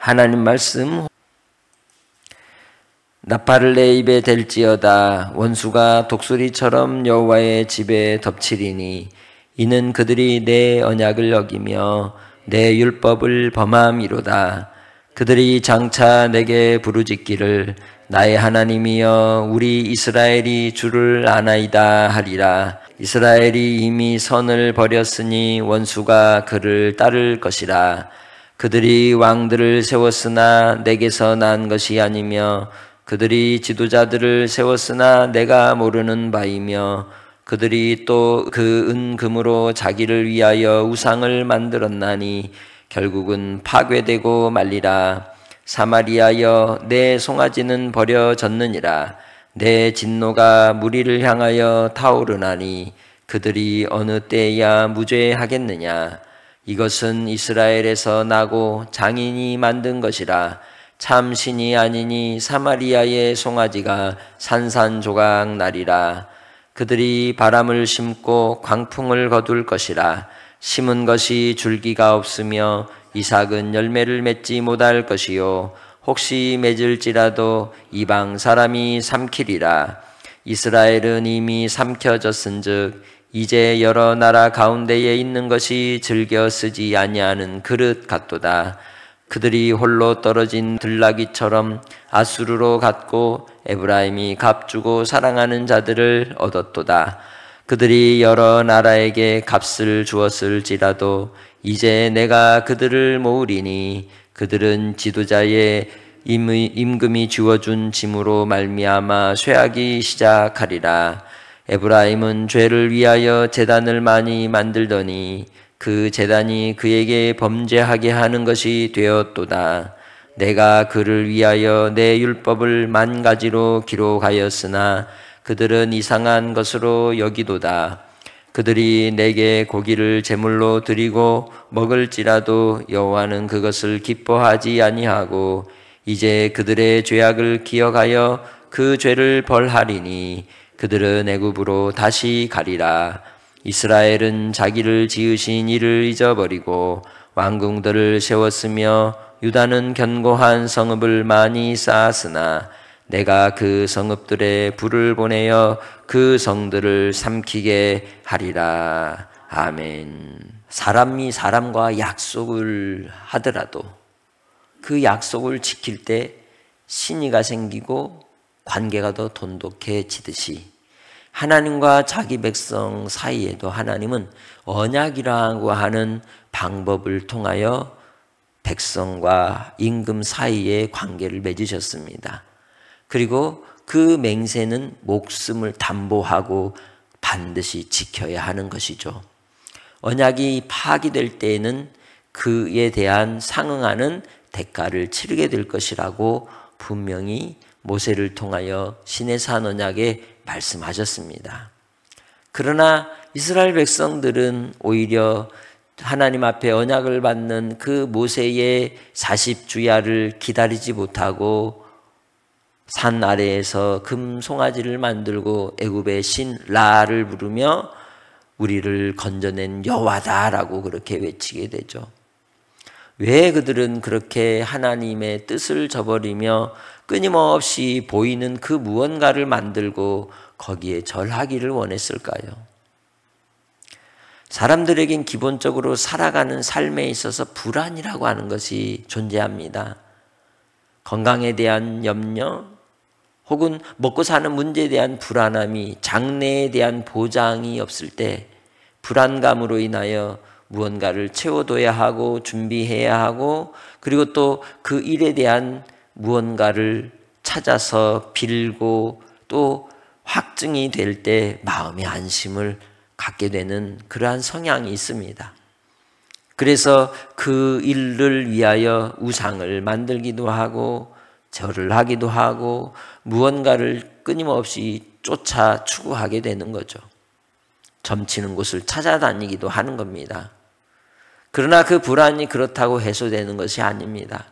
하나님 말씀, 나팔을 내 입에 댈지어다. 원수가 독수리처럼 여호와의 집에 덮치리니 이는 그들이 내 언약을 어기며 내 율법을 범함이로다. 그들이 장차 내게 부르짖기를 나의 하나님이여 우리 이스라엘이 주를 아나이다 하리라. 이스라엘이 이미 선을 버렸으니 원수가 그를 따를 것이라. 그들이 왕들을 세웠으나 내게서 난 것이 아니며 그들이 지도자들을 세웠으나 내가 모르는 바이며 그들이 또 그 은금으로 자기를 위하여 우상을 만들었나니 결국은 파괴되고 말리라. 사마리아여 내 송아지는 버려졌느니라. 내 진노가 무리를 향하여 타오르나니 그들이 어느 때야 무죄하겠느냐. 이것은 이스라엘에서 나고 장인이 만든 것이라. 참 신이 아니니 사마리아의 송아지가 산산조각 나리라. 그들이 바람을 심고 광풍을 거둘 것이라. 심은 것이 줄기가 없으며 이삭은 열매를 맺지 못할 것이요 혹시 맺을지라도 이방 사람이 삼키리라. 이스라엘은 이미 삼켜졌은즉 이제 여러 나라 가운데에 있는 것이 즐겨 쓰지 아니하는 그릇 같도다. 그들이 홀로 떨어진 들나귀처럼 아수르로 갔고 에브라임이 값주고 사랑하는 자들을 얻었도다. 그들이 여러 나라에게 값을 주었을지라도 이제 내가 그들을 모으리니 그들은 지도자의 임금이 주어준 짐으로 말미암아 쇠하기 시작하리라. 에브라임은 죄를 위하여 제단을 많이 만들더니 그 제단이 그에게 범죄하게 하는 것이 되었도다. 내가 그를 위하여 내 율법을 만 가지로 기록하였으나 그들은 이상한 것으로 여기도다. 그들이 내게 고기를 제물로 드리고 먹을지라도 여호와는 그것을 기뻐하지 아니하고 이제 그들의 죄악을 기억하여 그 죄를 벌하리니 그들은 애굽으로 다시 가리라. 이스라엘은 자기를 지으신 이를 잊어버리고 왕궁들을 세웠으며 유다는 견고한 성읍을 많이 쌓았으나 내가 그 성읍들에 불을 보내어 그 성들을 삼키게 하리라. 아멘. 사람이 사람과 약속을 하더라도 그 약속을 지킬 때 신의가 생기고 관계가 더 돈독해지듯이 하나님과 자기 백성 사이에도 하나님은 언약이라고 하는 방법을 통하여 백성과 임금 사이의 관계를 맺으셨습니다. 그리고 그 맹세는 목숨을 담보하고 반드시 지켜야 하는 것이죠. 언약이 파기될 때에는 그에 대한 상응하는 대가를 치르게 될 것이라고 분명히 모세를 통하여 시내산 언약에 말씀하셨습니다. 그러나 이스라엘 백성들은 오히려 하나님 앞에 언약을 받는 그 모세의 40주야를 기다리지 못하고 산 아래에서 금 송아지를 만들고 애굽의 신 라를 부르며 우리를 건져낸 여호와다라고 그렇게 외치게 되죠. 왜 그들은 그렇게 하나님의 뜻을 저버리며 끊임없이 보이는 그 무언가를 만들고 거기에 절하기를 원했을까요? 사람들에겐 기본적으로 살아가는 삶에 있어서 불안이라고 하는 것이 존재합니다. 건강에 대한 염려, 혹은 먹고 사는 문제에 대한 불안함이, 장래에 대한 보장이 없을 때 불안감으로 인하여 무언가를 채워둬야 하고 준비해야 하고 그리고 또 그 일에 대한 무언가를 찾아서 빌고 또 확증이 될 때 마음의 안심을 갖게 되는 그러한 성향이 있습니다. 그래서 그 일을 위하여 우상을 만들기도 하고 절을 하기도 하고 무언가를 끊임없이 쫓아 추구하게 되는 거죠. 점치는 곳을 찾아다니기도 하는 겁니다. 그러나 그 불안이 그렇다고 해소되는 것이 아닙니다.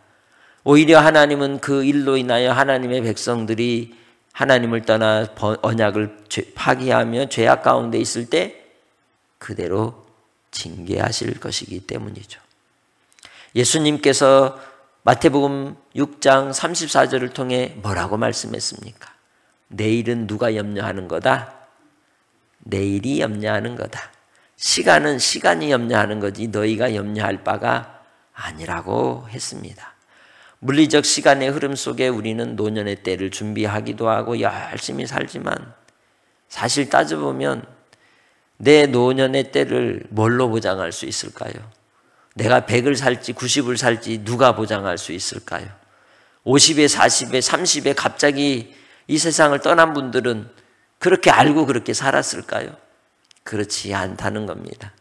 오히려 하나님은 그 일로 인하여 하나님의 백성들이 하나님을 떠나 언약을 파기하며 죄악 가운데 있을 때 그대로 징계하실 것이기 때문이죠. 예수님께서 마태복음 6장 34절을 통해 뭐라고 말씀했습니까? 내일은 누가 염려하는 거다? 내일이 염려하는 거다. 시간은 시간이 염려하는 거지 너희가 염려할 바가 아니라고 했습니다. 물리적 시간의 흐름 속에 우리는 노년의 때를 준비하기도 하고 열심히 살지만 사실 따져보면 내 노년의 때를 뭘로 보장할 수 있을까요? 내가 100을 살지 90을 살지 누가 보장할 수 있을까요? 50에 40에 30에 갑자기 이 세상을 떠난 분들은 그렇게 알고 그렇게 살았을까요? 그렇지 않다는 겁니다.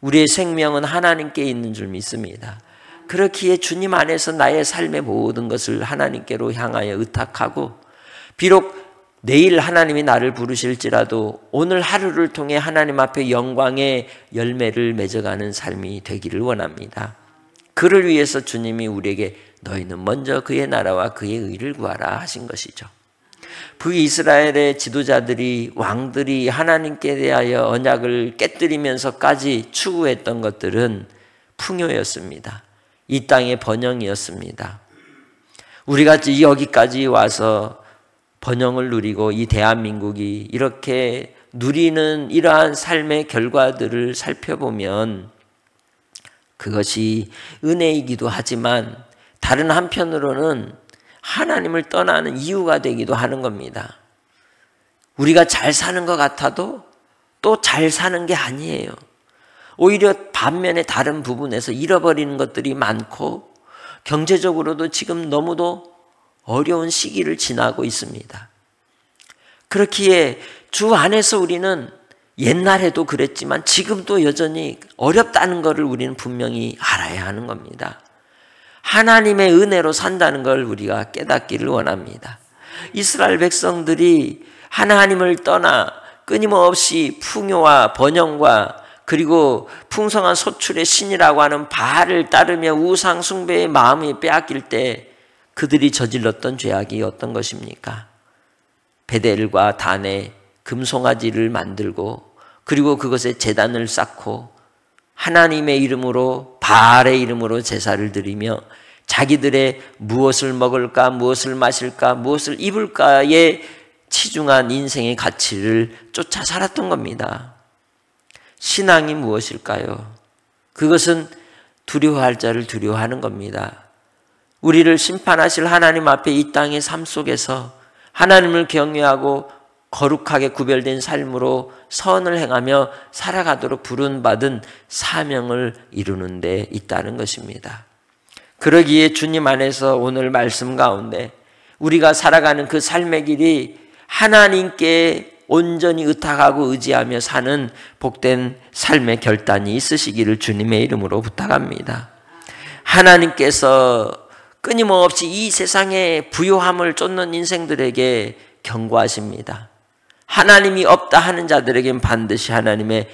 우리의 생명은 하나님께 있는 줄 믿습니다. 그렇기에 주님 안에서 나의 삶의 모든 것을 하나님께로 향하여 의탁하고 비록 내일 하나님이 나를 부르실지라도 오늘 하루를 통해 하나님 앞에 영광의 열매를 맺어가는 삶이 되기를 원합니다. 그를 위해서 주님이 우리에게 너희는 먼저 그의 나라와 그의 의를 구하라 하신 것이죠. 북이스라엘의 지도자들이 왕들이 하나님께 대하여 언약을 깨뜨리면서까지 추구했던 것들은 풍요였습니다. 이 땅의 번영이었습니다. 우리가 여기까지 와서 번영을 누리고 이 대한민국이 이렇게 누리는 이러한 삶의 결과들을 살펴보면 그것이 은혜이기도 하지만 다른 한편으로는 하나님을 떠나는 이유가 되기도 하는 겁니다. 우리가 잘 사는 것 같아도 또 잘 사는 게 아니에요. 오히려 반면에 다른 부분에서 잃어버리는 것들이 많고 경제적으로도 지금 너무도 어려운 시기를 지나고 있습니다. 그렇기에 주 안에서 우리는 옛날에도 그랬지만 지금도 여전히 어렵다는 것을 우리는 분명히 알아야 하는 겁니다. 하나님의 은혜로 산다는 걸 우리가 깨닫기를 원합니다. 이스라엘 백성들이 하나님을 떠나 끊임없이 풍요와 번영과 그리고 풍성한 소출의 신이라고 하는 바알을 따르며 우상 숭배의 마음이 빼앗길 때 그들이 저질렀던 죄악이 어떤 것입니까? 베델과 단에 금송아지를 만들고 그리고 그것에 제단을 쌓고 하나님의 이름으로 바알의 이름으로 제사를 드리며 자기들의 무엇을 먹을까 무엇을 마실까 무엇을 입을까에 치중한 인생의 가치를 쫓아 살았던 겁니다. 신앙이 무엇일까요? 그것은 두려워할 자를 두려워하는 겁니다. 우리를 심판하실 하나님 앞에 이 땅의 삶 속에서 하나님을 경외하고 거룩하게 구별된 삶으로 선을 행하며 살아가도록 부름받은 사명을 이루는 데 있다는 것입니다. 그러기에 주님 안에서 오늘 말씀 가운데 우리가 살아가는 그 삶의 길이 하나님께 온전히 의탁하고 의지하며 사는 복된 삶의 결단이 있으시기를 주님의 이름으로 부탁합니다. 하나님께서 끊임없이 이 세상의 부요함을 쫓는 인생들에게 경고하십니다. 하나님이 없다 하는 자들에겐 반드시 하나님의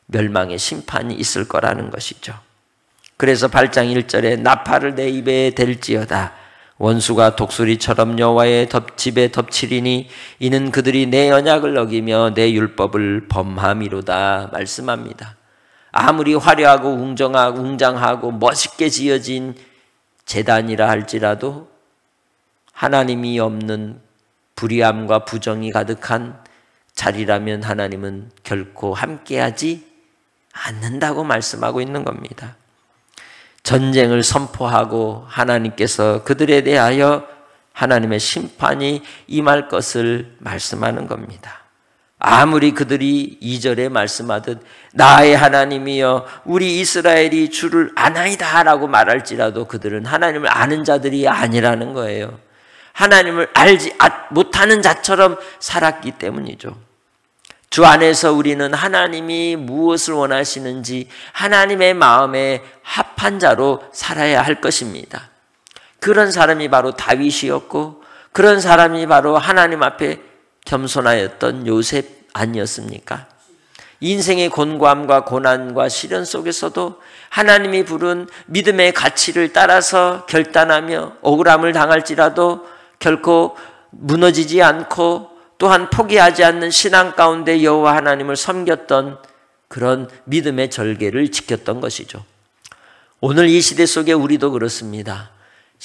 멸망의 심판이 있을 거라는 것이죠. 그래서 8장 1절에 나팔을 내 입에 댈지어다 원수가 독수리처럼 여호와의 집에 덮치리니 이는 그들이 내 언약을 어기며 내 율법을 범함이로다 말씀합니다. 아무리 화려하고 웅장하고 멋있게 지어진 제단이라 할지라도 하나님이 없는 불의함과 부정이 가득한 자리라면 하나님은 결코 함께하지 않는다고 말씀하고 있는 겁니다. 전쟁을 선포하고 하나님께서 그들에 대하여 하나님의 심판이 임할 것을 말씀하는 겁니다. 아무리 그들이 2절에 말씀하듯 나의 하나님이여 우리 이스라엘이 주를 아나이다 라고 말할지라도 그들은 하나님을 아는 자들이 아니라는 거예요. 하나님을 알지 못하는 자처럼 살았기 때문이죠. 주 안에서 우리는 하나님이 무엇을 원하시는지 하나님의 마음에 합한 자로 살아야 할 것입니다. 그런 사람이 바로 다윗이었고 그런 사람이 바로 하나님 앞에 겸손하였던 요셉 아니었습니까? 인생의 곤고함과 고난과 시련 속에서도 하나님이 부른 믿음의 가치를 따라서 결단하며 억울함을 당할지라도 결코 무너지지 않고 또한 포기하지 않는 신앙 가운데 여호와 하나님을 섬겼던 그런 믿음의 절개를 지켰던 것이죠. 오늘 이 시대 속에 우리도 그렇습니다.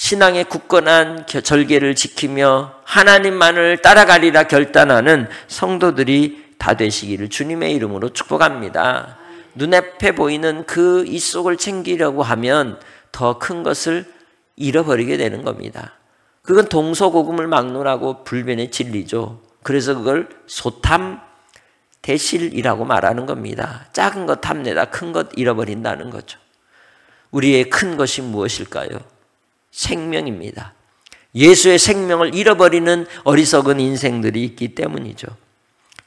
신앙의 굳건한 절개를 지키며 하나님만을 따라가리라 결단하는 성도들이 다 되시기를 주님의 이름으로 축복합니다. 눈앞에 보이는 그 이속을 챙기려고 하면 더 큰 것을 잃어버리게 되는 겁니다. 그건 동서고금을 막론하고 불변의 진리죠. 그래서 그걸 소탐대실이라고 말하는 겁니다. 작은 것 탐내다 큰 것 잃어버린다는 거죠. 우리의 큰 것이 무엇일까요? 생명입니다. 예수의 생명을 잃어버리는 어리석은 인생들이 있기 때문이죠.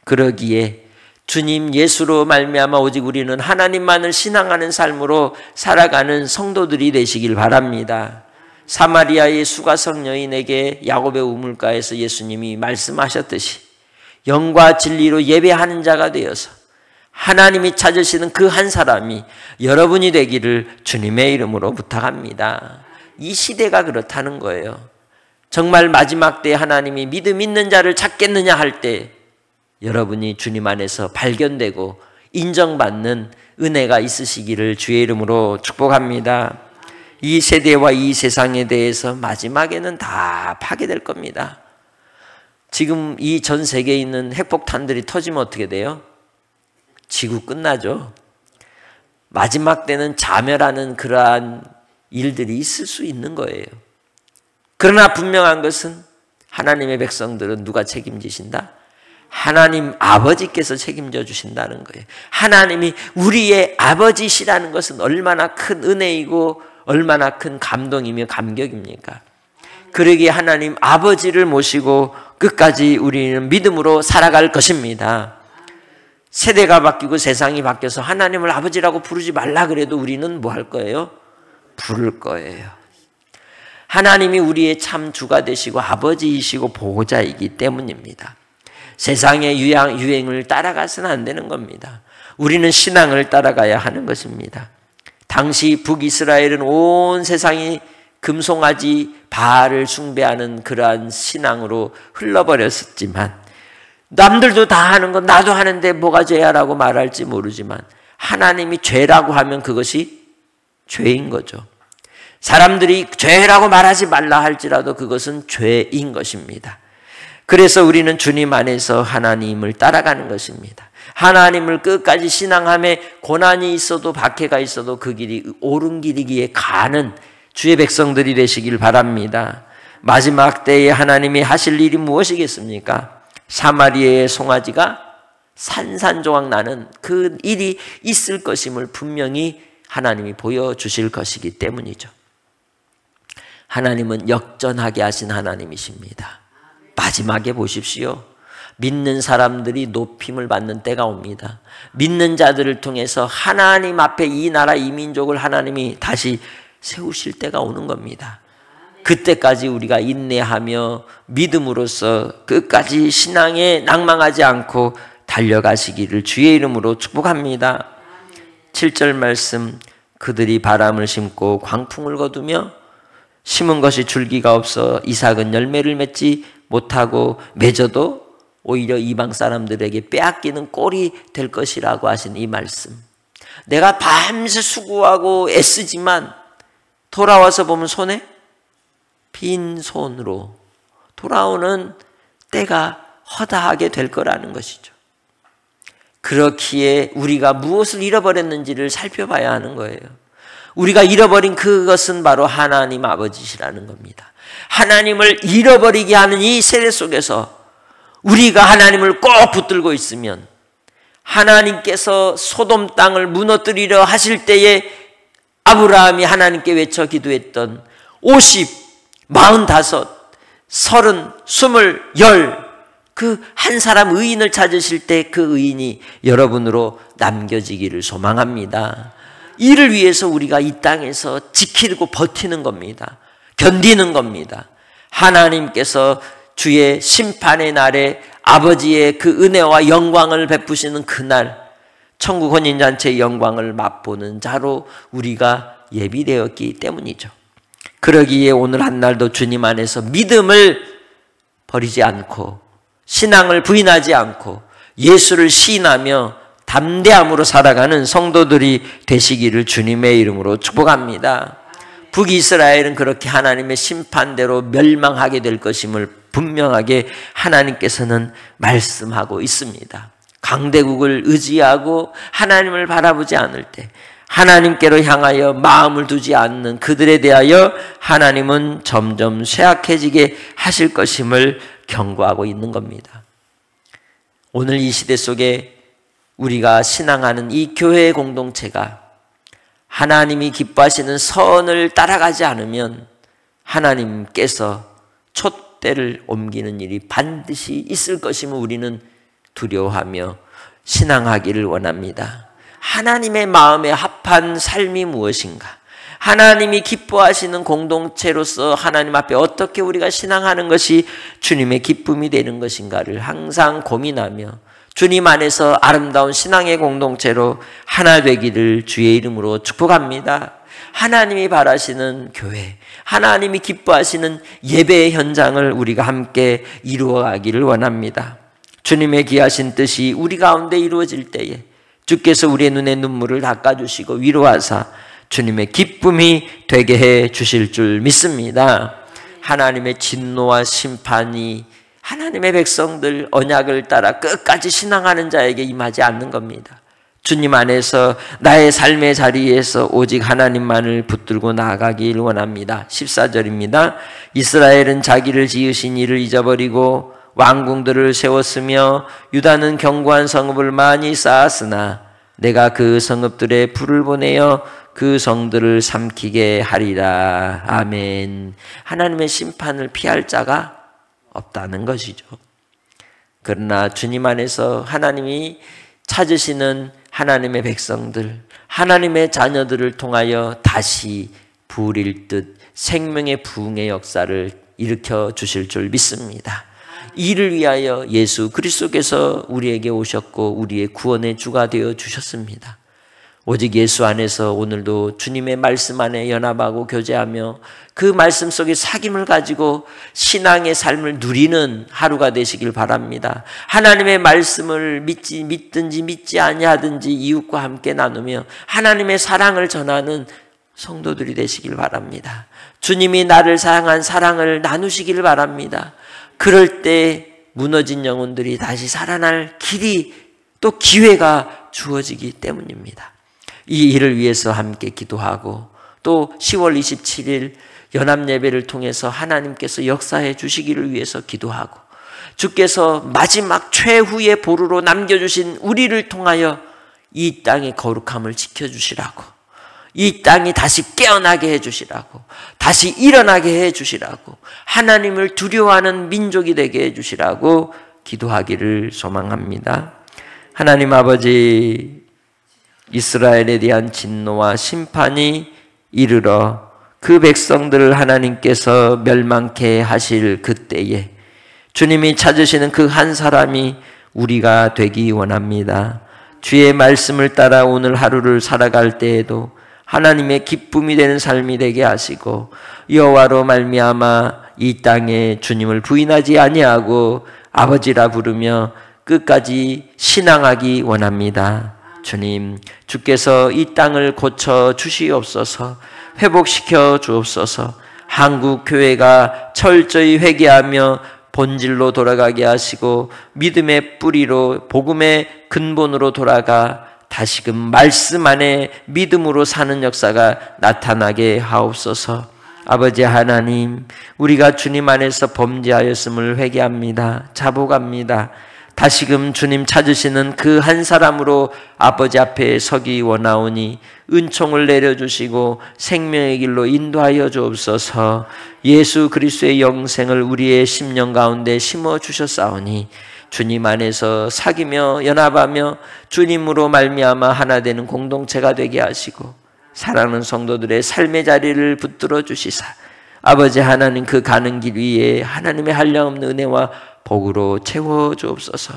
그러기에 주님 예수로 말미암아 오직 우리는 하나님만을 신앙하는 삶으로 살아가는 성도들이 되시길 바랍니다. 사마리아의 수가성 여인에게 야곱의 우물가에서 예수님이 말씀하셨듯이 영과 진리로 예배하는 자가 되어서 하나님이 찾으시는 그 한 사람이 여러분이 되기를 주님의 이름으로 부탁합니다. 이 시대가 그렇다는 거예요. 정말 마지막 때에 하나님이 믿음 있는 자를 찾겠느냐 할 때 여러분이 주님 안에서 발견되고 인정받는 은혜가 있으시기를 주의 이름으로 축복합니다. 이 세대와 이 세상에 대해서 마지막에는 다 파괴될 겁니다. 지금 이 전 세계에 있는 핵폭탄들이 터지면 어떻게 돼요? 지구 끝나죠. 마지막 때는 자멸하는 그러한 일들이 있을 수 있는 거예요. 그러나 분명한 것은 하나님의 백성들은 누가 책임지신다? 하나님 아버지께서 책임져 주신다는 거예요. 하나님이 우리의 아버지시라는 것은 얼마나 큰 은혜이고 얼마나 큰 감동이며 감격입니까? 그러기에 하나님 아버지를 모시고 끝까지 우리는 믿음으로 살아갈 것입니다. 세대가 바뀌고 세상이 바뀌어서 하나님을 아버지라고 부르지 말라 그래도 우리는 뭐 할 거예요? 부를 거예요. 하나님이 우리의 참 주가 되시고 아버지이시고 보호자이기 때문입니다. 세상의 유행을 따라가서는 안 되는 겁니다. 우리는 신앙을 따라가야 하는 것입니다. 당시 북이스라엘은 온 세상이 금송아지 바알을 숭배하는 그러한 신앙으로 흘러버렸었지만 남들도 다 하는 건 나도 하는데 뭐가 죄야라고 말할지 모르지만 하나님이 죄라고 하면 그것이 죄인 거죠. 사람들이 죄라고 말하지 말라 할지라도 그것은 죄인 것입니다. 그래서 우리는 주님 안에서 하나님을 따라가는 것입니다. 하나님을 끝까지 신앙함에 고난이 있어도 박해가 있어도 그 길이 옳은 길이기에 가는 주의 백성들이 되시길 바랍니다. 마지막 때에 하나님이 하실 일이 무엇이겠습니까? 사마리아의 송아지가 산산조각 나는 그 일이 있을 것임을 분명히 하나님이 보여주실 것이기 때문이죠. 하나님은 역전하게 하신 하나님이십니다. 마지막에 보십시오. 믿는 사람들이 높임을 받는 때가 옵니다. 믿는 자들을 통해서 하나님 앞에 이 나라 이 민족을 하나님이 다시 세우실 때가 오는 겁니다. 그때까지 우리가 인내하며 믿음으로써 끝까지 신앙에 낭망하지 않고 달려가시기를 주의 이름으로 축복합니다. 7절 말씀, 그들이 바람을 심고 광풍을 거두며 심은 것이 줄기가 없어 이삭은 열매를 맺지 못하고 맺어도 오히려 이방 사람들에게 빼앗기는 꼴이 될 것이라고 하신 이 말씀. 내가 밤새 수고하고 애쓰지만 돌아와서 보면 손에 빈손으로 돌아오는 때가 허다하게 될 거라는 것이죠. 그렇기에 우리가 무엇을 잃어버렸는지를 살펴봐야 하는 거예요. 우리가 잃어버린 그것은 바로 하나님 아버지시라는 겁니다. 하나님을 잃어버리게 하는 이 세대 속에서 우리가 하나님을 꼭 붙들고 있으면 하나님께서 소돔 땅을 무너뜨리려 하실 때에 아브라함이 하나님께 외쳐 기도했던 50, 45, 30, 20, 10 그 한 사람 의인을 찾으실 때 그 의인이 여러분으로 남겨지기를 소망합니다. 이를 위해서 우리가 이 땅에서 지키고 버티는 겁니다. 견디는 겁니다. 하나님께서 주의 심판의 날에 아버지의 그 은혜와 영광을 베푸시는 그날 천국 혼인잔치의 영광을 맛보는 자로 우리가 예비되었기 때문이죠. 그러기에 오늘 한날도 주님 안에서 믿음을 버리지 않고 신앙을 부인하지 않고 예수를 시인하며 담대함으로 살아가는 성도들이 되시기를 주님의 이름으로 축복합니다. 북이스라엘은 그렇게 하나님의 심판대로 멸망하게 될 것임을 분명하게 하나님께서는 말씀하고 있습니다. 강대국을 의지하고 하나님을 바라보지 않을 때, 하나님께로 향하여 마음을 두지 않는 그들에 대하여 하나님은 점점 쇠약해지게 하실 것임을 경고하고 있는 겁니다. 오늘 이 시대 속에 우리가 신앙하는 이 교회의 공동체가 하나님이 기뻐하시는 선을 따라가지 않으면 하나님께서 촛대를 옮기는 일이 반드시 있을 것임을 우리는 두려워하며 신앙하기를 원합니다. 하나님의 마음에 합한 삶이 무엇인가? 하나님이 기뻐하시는 공동체로서 하나님 앞에 어떻게 우리가 신앙하는 것이 주님의 기쁨이 되는 것인가를 항상 고민하며 주님 안에서 아름다운 신앙의 공동체로 하나 되기를 주의 이름으로 축복합니다. 하나님이 바라시는 교회, 하나님이 기뻐하시는 예배의 현장을 우리가 함께 이루어가기를 원합니다. 주님의 귀하신 뜻이 우리 가운데 이루어질 때에 주께서 우리의 눈에 눈물을 닦아주시고 위로하사 주님의 기쁨이 되게 해 주실 줄 믿습니다. 하나님의 진노와 심판이 하나님의 백성들 언약을 따라 끝까지 신앙하는 자에게 임하지 않는 겁니다. 주님 안에서 나의 삶의 자리에서 오직 하나님만을 붙들고 나아가길 원합니다. 14절입니다. 이스라엘은 자기를 지으신 이를 잊어버리고 왕궁들을 세웠으며 유다는 견고한 성읍을 많이 쌓았으나 내가 그 성읍들에 불을 보내어 그 성들을 삼키게 하리라. 아멘. 하나님의 심판을 피할 자가 없다는 것이죠. 그러나 주님 안에서 하나님이 찾으시는 하나님의 백성들, 하나님의 자녀들을 통하여 다시 부릴 듯 생명의 부흥의 역사를 일으켜 주실 줄 믿습니다. 이를 위하여 예수 그리스도께서 우리에게 오셨고 우리의 구원의 주가 되어 주셨습니다. 오직 예수 안에서 오늘도 주님의 말씀 안에 연합하고 교제하며 그 말씀 속에 사귐을 가지고 신앙의 삶을 누리는 하루가 되시길 바랍니다. 하나님의 말씀을 믿든지 믿지 아니하든지 이웃과 함께 나누며 하나님의 사랑을 전하는 성도들이 되시길 바랍니다. 주님이 나를 사랑한 사랑을 나누시길 바랍니다. 그럴 때 무너진 영혼들이 다시 살아날 길이 또 기회가 주어지기 때문입니다. 이 일을 위해서 함께 기도하고 또 10월 27일 연합예배를 통해서 하나님께서 역사해 주시기를 위해서 기도하고 주께서 마지막 최후의 보루로 남겨주신 우리를 통하여 이 땅의 거룩함을 지켜주시라고, 이 땅이 다시 깨어나게 해주시라고, 다시 일어나게 해주시라고, 하나님을 두려워하는 민족이 되게 해주시라고 기도하기를 소망합니다. 하나님 아버지, 이스라엘에 대한 진노와 심판이 이르러 그 백성들을 하나님께서 멸망케 하실 그때에 주님이 찾으시는 그 한 사람이 우리가 되기 원합니다. 주의 말씀을 따라 오늘 하루를 살아갈 때에도 하나님의 기쁨이 되는 삶이 되게 하시고 여호와로 말미암아 이 땅에 주님을 부인하지 아니하고 아버지라 부르며 끝까지 신앙하기 원합니다. 주님, 주께서 이 땅을 고쳐 주시옵소서, 회복시켜 주옵소서. 한국 교회가 철저히 회개하며 본질로 돌아가게 하시고 믿음의 뿌리로 복음의 근본으로 돌아가 다시금 말씀 안에 믿음으로 사는 역사가 나타나게 하옵소서. 아버지 하나님, 우리가 주님 안에서 범죄하였음을 회개합니다. 자복합니다. 다시금 주님 찾으시는 그 한 사람으로 아버지 앞에 서기 원하오니 은총을 내려주시고 생명의 길로 인도하여 주옵소서. 예수 그리스도의 영생을 우리의 심령 가운데 심어주셨사오니 주님 안에서 사귀며 연합하며 주님으로 말미암아 하나 되는 공동체가 되게 하시고 사랑하는 성도들의 삶의 자리를 붙들어 주시사 아버지 하나님 그 가는 길 위에 하나님의 한량없는 은혜와 복으로 채워 주옵소서.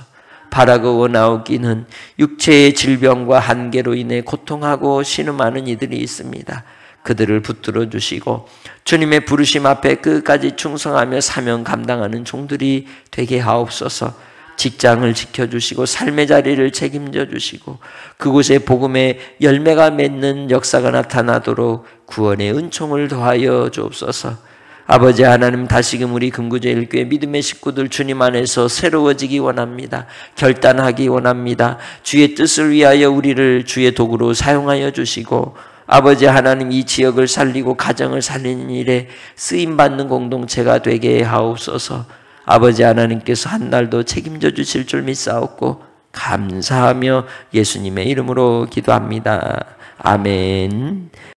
바라고 원하오기는 육체의 질병과 한계로 인해 고통하고 신음하는 이들이 있습니다. 그들을 붙들어 주시고 주님의 부르심 앞에 끝까지 충성하며 사명 감당하는 종들이 되게 하옵소서. 직장을 지켜주시고 삶의 자리를 책임져 주시고 그곳에 복음의 열매가 맺는 역사가 나타나도록 구원의 은총을 더하여 주옵소서. 아버지 하나님, 다시금 우리 금구제일교회 믿음의 식구들 주님 안에서 새로워지기 원합니다. 결단하기 원합니다. 주의 뜻을 위하여 우리를 주의 도구로 사용하여 주시고 아버지 하나님, 이 지역을 살리고 가정을 살리는 일에 쓰임받는 공동체가 되게 하옵소서. 아버지 하나님께서 한 날도 책임져 주실 줄 믿사옵고 감사하며 예수님의 이름으로 기도합니다. 아멘.